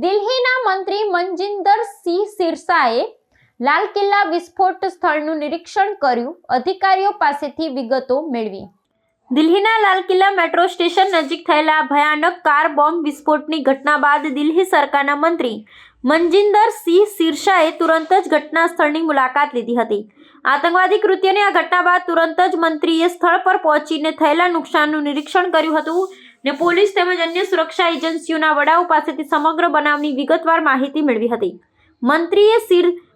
દિલ્હીના મંત્રી મનજિંદર સિંહ સિરસાએ લાલ કિલ્લા વિસ્ફોટ સ્થળનું નિરીક્ષણ કર્યું, અધિકારીઓ પાસેથી વિગતો મેળવી। દિલ્હીના લાલ કિલ્લા મેટ્રો સ્ટેશન નજીક થયેલા ભયાનક કાર બોમ્બ વિસ્ફોટની ઘટના બાદ દિલ્હી સરકારના મંત્રી મનજિંદર સિંહ સિરસાએ તુરંત જ ઘટના સ્થળની મુલાકાત લીધી હતી। આતંકવાદી કૃત્યની આ ઘટના બાદ તુરંત જ મંત્રીએ સ્થળ પર પહોંચીને થયેલા નુકસાનનું નિરીક્ષણ કર્યું હતું ને પોલીસ તેમજ અન્ય સુરક્ષા એજન્સીઓના વડાઓ પાસેથી સમગ્ર બનાવની વિગતવાર માહિતી મેળવી હતી।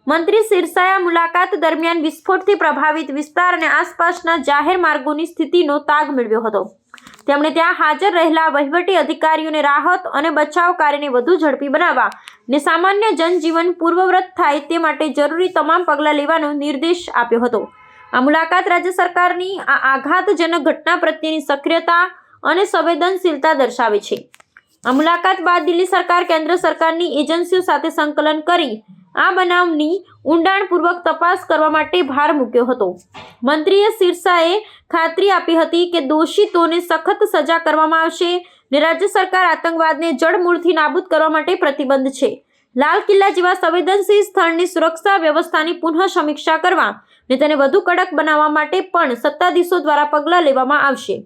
મંત્રી સિરસાએ મુલાકાત દરમિયાન વિસ્ફોટથી પ્રભાવિત વિસ્તાર અને આસપાસના જાહેર માર્ગોની સ્થિતિનો તાગ મેળવ્યો હતો। તેમણે ત્યાં હાજર રહેલા વહીવટી અધિકારીઓને રાહત અને બચાવ કાર્યને વધુ ઝડપી બનાવવા અને સામાન્ય જનજીવન પૂર્વવત થાય તે માટે જરૂરી તમામ પગલાં લેવાનો નિર્દેશ આપ્યો હતો। આ મુલાકાત રાજ્ય સરકારની આ આઘાતજનક ઘટના પ્રત્યેની સક્રિયતા અને સંવેદનશીલતા દર્શાવે છે। આ મુલાકાત બાદ દિલ્હી સરકાર કેન્દ્ર સરકારની એજન્સીઓ સાથે સંકલન કરી આ બનાવની ઊંડાણપૂર્વક તપાસ કરવા માટે ભાર મૂક્યો હતો। મંત્રીએ સિરસાએ ખાતરી આપી હતી કે દોષિતોને સખત સજા કરવામાં આવશે અને રાજ્ય સરકાર આતંકવાદને જડમૂળથી નાબૂદ કરવા માટે પ્રતિબદ્ધ છે। લાલ કિલ્લા જેવા સંવેદનશીલ સ્થળની સુરક્ષા વ્યવસ્થાની પુનઃ સમીક્ષા કરવા અને તેને વધુ કડક બનાવવા માટે પણ સત્તાધીશો દ્વારા પગલાં લેવામાં આવશે।